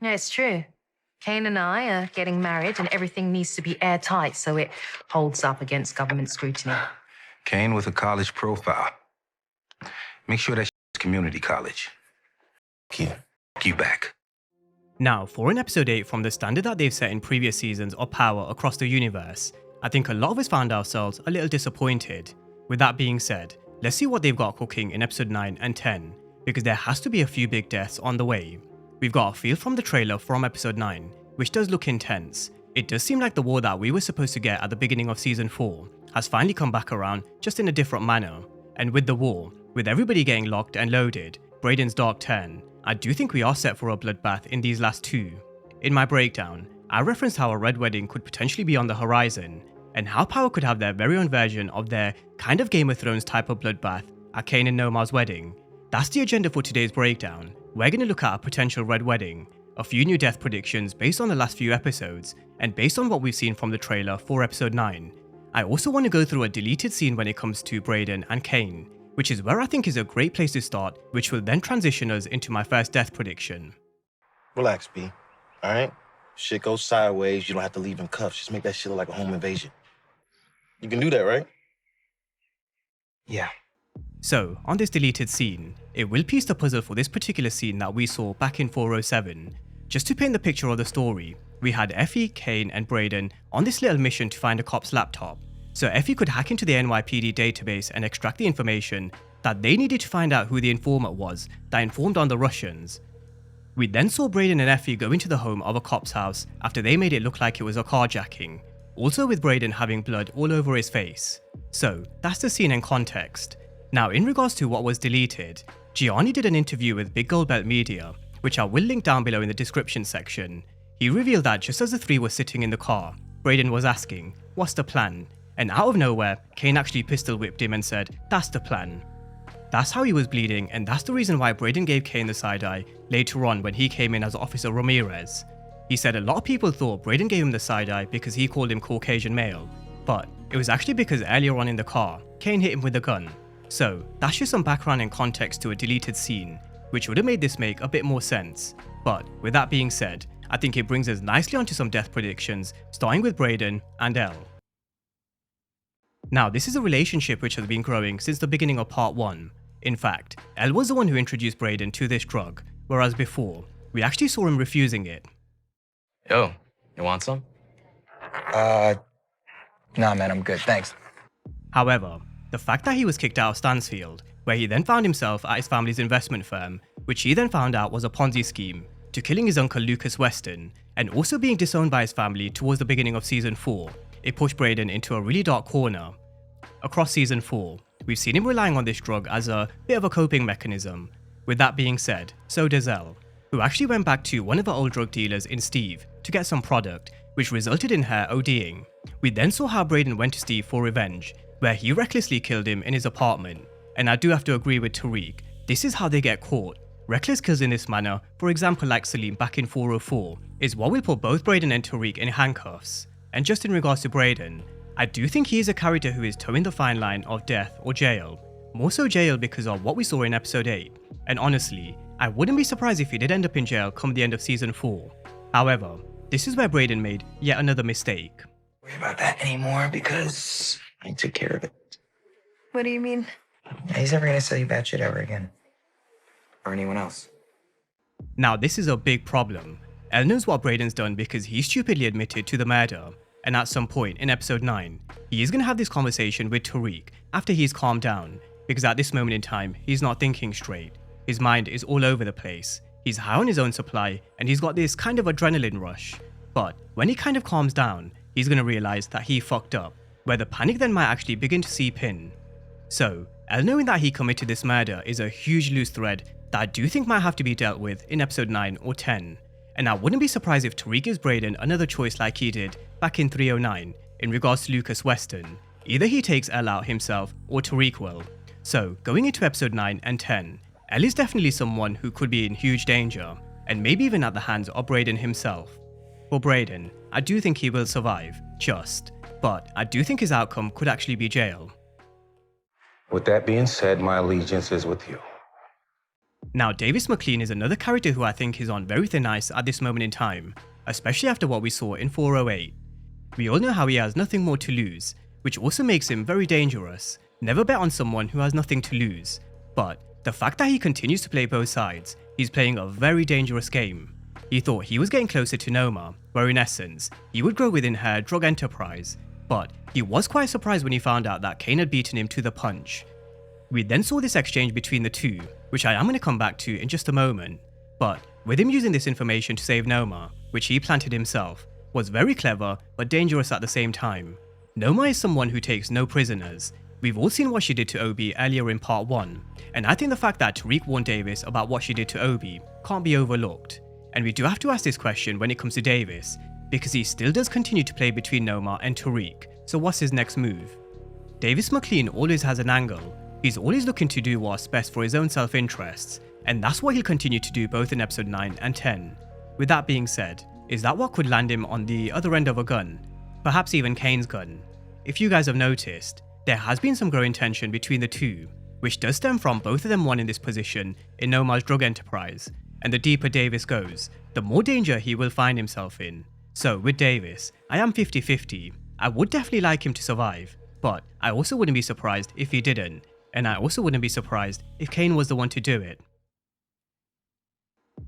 Yeah, it's true. Kane and I are getting married, and everything needs to be airtight so it holds up against government scrutiny. Kane with a college profile. Make sure that's community college. You back. Now, for an episode 8 from the standard that they've set in previous seasons of power across the universe, I think a lot of us found ourselves a little disappointed. With that being said, let's see what they've got cooking in episode 9 and 10, because there has to be a few big deaths on the way. We've got a feel from the trailer from episode 9, which does look intense. It does seem like the war that we were supposed to get at the beginning of season 4 has finally come back around, just in a different manner. And with the war, with everybody getting locked and loaded, Brayden's dark turn, I do think we are set for a bloodbath in these last 2. In my breakdown, I referenced how a red wedding could potentially be on the horizon, and how Power could have their very own version of their kind of Game of Thrones type of bloodbath at Kane and Noma's wedding. That's the agenda for today's breakdown. We're going to look at a potential red wedding, a few new death predictions based on the last few episodes, and based on what we've seen from the trailer for episode 9. I also want to go through a deleted scene when it comes to Brayden and Kane, which is where I think is a great place to start, which will then transition us into my first death prediction. Relax, B. Alright? Shit goes sideways, you don't have to leave in cuffs. Just make that shit look like a home invasion. You can do that, right? Yeah. So, on this deleted scene, it will piece the puzzle for this particular scene that we saw back in 407. Just to paint the picture of the story, we had Effie, Kane and Brayden on this little mission to find a cop's laptop. So Effie could hack into the NYPD database and extract the information that they needed to find out who the informant was that informed on the Russians. We then saw Brayden and Effie go into the home of a cop's house after they made it look like it was a carjacking, also with Brayden having blood all over his face. So that's the scene and context. Now in regards to what was deleted, Gianni did an interview with Big Gold Belt Media, which I will link down below in the description section. He revealed that just as the three were sitting in the car, Brayden was asking, "What's the plan?" And out of nowhere, Kane actually pistol whipped him and said, "That's the plan." That's how he was bleeding, and that's the reason why Brayden gave Kane the side eye later on when he came in as Officer Ramirez. He said a lot of people thought Brayden gave him the side eye because he called him Caucasian male, but it was actually because earlier on in the car, Kane hit him with a gun. So that's just some background and context to a deleted scene, which would have made this make a bit more sense. But with that being said, I think it brings us nicely onto some death predictions, starting with Brayden and Elle. Now, this is a relationship which has been growing since the beginning of part 1. In fact, Elle was the one who introduced Brayden to this drug, whereas before, we actually saw him refusing it. Yo, you want some? Nah man, I'm good, thanks. However, the fact that he was kicked out of Stansfield, where he then found himself at his family's investment firm, which he then found out was a Ponzi scheme, to killing his uncle Lucas Weston, and also being disowned by his family towards the beginning of season 4, it pushed Brayden into a really dark corner. Across season 4, we've seen him relying on this drug as a bit of a coping mechanism. With that being said, so does Elle, who actually went back to one of the old drug dealers in Steve to get some product, which resulted in her ODing. We then saw how Brayden went to Steve for revenge, where he recklessly killed him in his apartment. And I do have to agree with Tariq, this is how they get caught. Reckless kills in this manner, for example like Salim back in 404, is what will put both Brayden and Tariq in handcuffs. And just in regards to Brayden, I do think he is a character who is towing the fine line of death or jail. More so jail because of what we saw in episode 8. And honestly, I wouldn't be surprised if he did end up in jail come the end of season 4. However, this is where Brayden made yet another mistake. Worry about that anymore because I took care of it. What do you mean? He's never gonna sell you bad shit ever again. Or anyone else. Now this is a big problem. Elle knows what Brayden's done because he stupidly admitted to the murder. And at some point in episode 9, he is going to have this conversation with Tariq after he's calmed down, because at this moment in time, he's not thinking straight. His mind is all over the place. He's high on his own supply, and he's got this kind of adrenaline rush. But when he kind of calms down, he's going to realize that he fucked up, where the panic then might actually begin to seep in. So, Elle knowing that he committed this murder is a huge loose thread that I do think might have to be dealt with in episode 9 or 10. And I wouldn't be surprised if Tariq gives Brayden another choice like he did back in 309 in regards to Lucas Weston. Either he takes Elle out himself or Tariq will. So going into episode 9 and 10, Elle is definitely someone who could be in huge danger, and maybe even at the hands of Brayden himself. For Brayden, I do think he will survive, but I do think his outcome could actually be jail. With that being said, my allegiance is with you. Now, Davis MacLean is another character who I think is on very thin ice at this moment in time, especially after what we saw in 408. We all know how he has nothing more to lose, which also makes him very dangerous. Never bet on someone who has nothing to lose. But the fact that he continues to play both sides, he's playing a very dangerous game. He thought he was getting closer to Noma, where in essence, he would grow within her drug enterprise, but he was quite surprised when he found out that Kane had beaten him to the punch. We then saw this exchange between the two, which I am going to come back to in just a moment, but with him using this information to save Noma, which he planted himself, was very clever but dangerous at the same time. Noma is someone who takes no prisoners. We've all seen what she did to Obi earlier in part 1, and I think the fact that Tariq warned Davis about what she did to Obi can't be overlooked. And we do have to ask this question when it comes to Davis, because he still does continue to play between Noma and Tariq, so what's his next move? Davis MacLean always has an angle. He's always looking to do what's best for his own self-interests, and that's what he'll continue to do both in episode 9 and 10. With that being said, is that what could land him on the other end of a gun? Perhaps even Kane's gun. If you guys have noticed, there has been some growing tension between the two, which does stem from both of them wanting this position in Noma's drug enterprise, and the deeper Davis goes, the more danger he will find himself in. So with Davis, I am 50-50. I would definitely like him to survive, but I also wouldn't be surprised if he didn't, and I also wouldn't be surprised if Kane was the one to do it.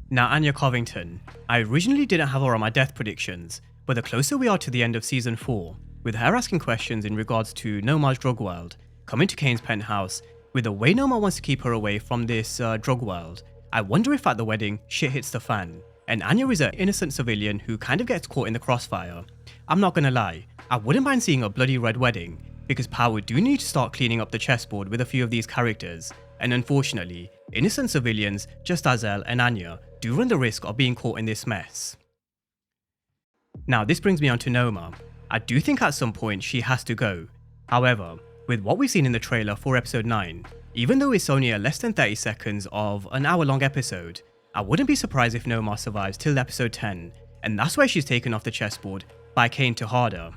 Now, Anya Covington. I originally didn't have her on my death predictions, but the closer we are to the end of season 4, with her asking questions in regards to Noma's drug world, coming to Kane's penthouse, with the way Noma wants to keep her away from this drug world, I wonder if at the wedding shit hits the fan, and Anya is an innocent civilian who kind of gets caught in the crossfire. I'm not gonna lie, I wouldn't mind seeing a bloody red wedding, because Power do need to start cleaning up the chessboard with a few of these characters, and unfortunately, innocent civilians just as Elle and Anya do run the risk of being caught in this mess. Now this brings me on to Noma. I do think at some point she has to go. However, with what we've seen in the trailer for episode 9, even though it's only a less than 30 seconds of an hour-long episode, I wouldn't be surprised if Noma survives till episode 10, and that's where she's taken off the chessboard by Dru Tejada.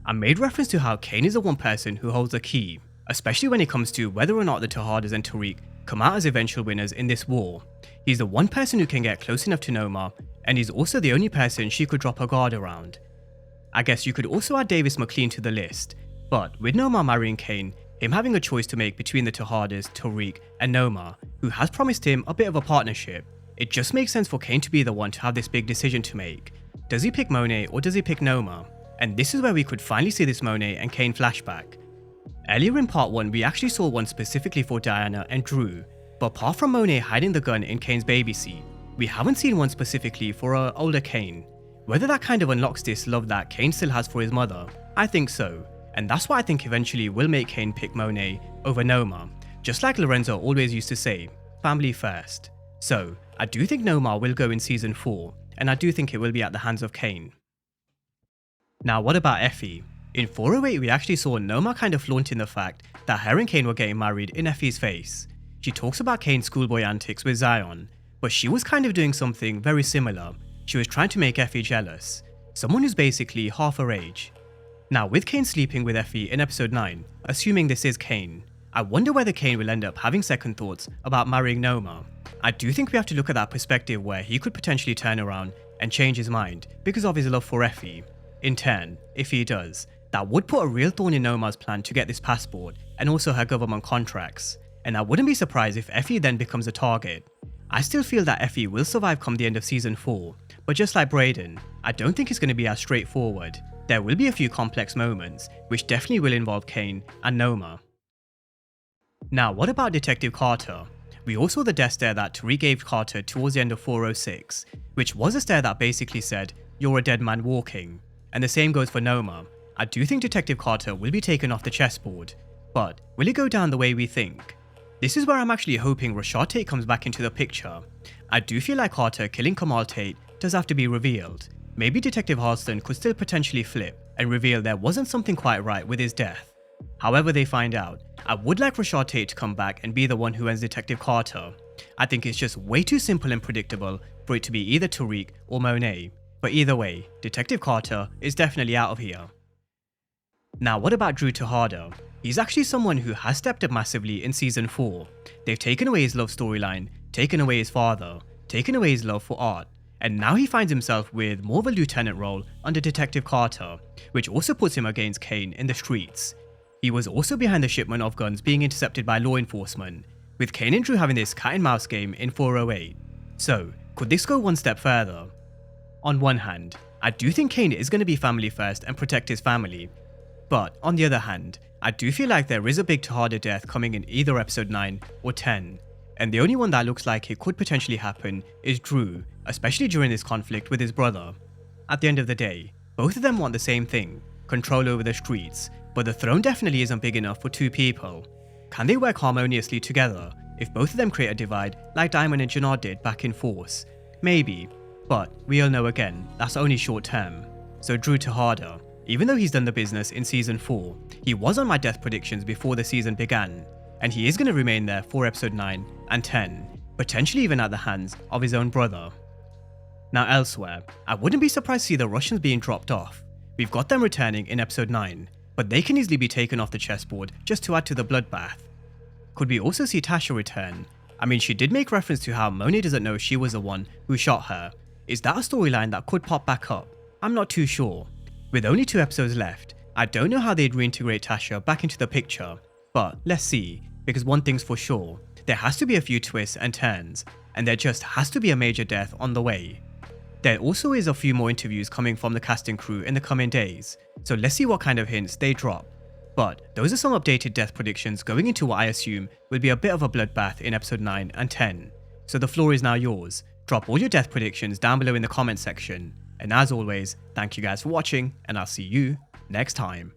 I made reference to how Kane is the one person who holds the key, especially when it comes to whether or not the Tejadas and Tariq come out as eventual winners in this war. He's the one person who can get close enough to Noma, and he's also the only person she could drop her guard around. I guess you could also add Davis MacLean to the list, but with Noma marrying Kane, him having a choice to make between the Tejadas, Tariq, and Noma, who has promised him a bit of a partnership, it just makes sense for Kane to be the one to have this big decision to make. Does he pick Monet or does he pick Noma? And this is where we could finally see this Monet and Kane flashback. Earlier in part 1 we actually saw one specifically for Diana and Dru, but apart from Monet hiding the gun in Kane's baby seat, we haven't seen one specifically for an older Kane. Whether that kind of unlocks this love that Kane still has for his mother, I think so, and that's what I think eventually will make Kane pick Monet over Noma, just like Lorenzo always used to say, family first. So, I do think Noma will go in season 4, and I do think it will be at the hands of Kane. Now what about Effie? In 408 we actually saw Noma kind of flaunting the fact that her and Kane were getting married in Effie's face. She talks about Kane's schoolboy antics with Zion, but she was kind of doing something very similar. She was trying to make Effie jealous, someone who's basically half her age. Now with Kane sleeping with Effie in episode 9, assuming this is Kane, I wonder whether Kane will end up having second thoughts about marrying Noma. I do think we have to look at that perspective where he could potentially turn around and change his mind because of his love for Effie. In turn, if he does, that would put a real thorn in Noma's plan to get this passport and also her government contracts, and I wouldn't be surprised if Effie then becomes a target. I still feel that Effie will survive come the end of season 4, but just like Brayden, I don't think it's going to be as straightforward. There will be a few complex moments, which definitely will involve Kane and Noma. Now what about Detective Carter? We all saw the death stare that Tariq gave Carter towards the end of 406, which was a stare that basically said, "You're a dead man walking." And the same goes for Noma. I do think Detective Carter will be taken off the chessboard, but will it go down the way we think? This is where I'm actually hoping Rashad Tate comes back into the picture. I do feel like Carter killing Kamal Tate does have to be revealed. Maybe Detective Halston could still potentially flip and reveal there wasn't something quite right with his death. However they find out, I would like Rashad Tate to come back and be the one who ends Detective Carter. I think it's just way too simple and predictable for it to be either Tariq or Monet. But either way, Detective Carter is definitely out of here. Now what about Dru Tejada? He's actually someone who has stepped up massively in season 4. They've taken away his love storyline taken away his father, taken away his love for art, and now he finds himself with more of a lieutenant role under Detective Carter, which also puts him against Kane in the streets. He was also behind the shipment of guns being intercepted by law enforcement, with Kane and Dru having this cat and mouse game in 408. So, could this go one step further? On one hand, I do think Kane is going to be family first and protect his family, but on the other hand, I do feel like there is a big Tejada death coming in either episode 9 or 10, and the only one that looks like it could potentially happen is Dru, especially during this conflict with his brother. At the end of the day, both of them want the same thing, control over the streets, but the throne definitely isn't big enough for two people. Can they work harmoniously together if both of them create a divide like Diamond and Janard did back in Force? Maybe, but we all know again, that's only short term. So Dru Tejada, even though he's done the business in season 4, he was on my death predictions before the season began, and he is going to remain there for episode 9 and 10, potentially even at the hands of his own brother. Now elsewhere, I wouldn't be surprised to see the Russians being dropped off. We've got them returning in episode 9, but they can easily be taken off the chessboard just to add to the bloodbath. Could we also see Tasha return? I mean, she did make reference to how Monet doesn't know she was the one who shot her. Is that a storyline that could pop back up? I'm not too sure. With only 2 episodes left, I don't know how they'd reintegrate Tasha back into the picture, but let's see, because one thing's for sure, there has to be a few twists and turns, and there just has to be a major death on the way. There also is a few more interviews coming from the cast and crew in the coming days, so let's see what kind of hints they drop. But those are some updated death predictions going into what I assume will be a bit of a bloodbath in episode 9 and 10. So the floor is now yours. Drop all your death predictions down below in the comment section. And as always, thank you guys for watching, and I'll see you next time.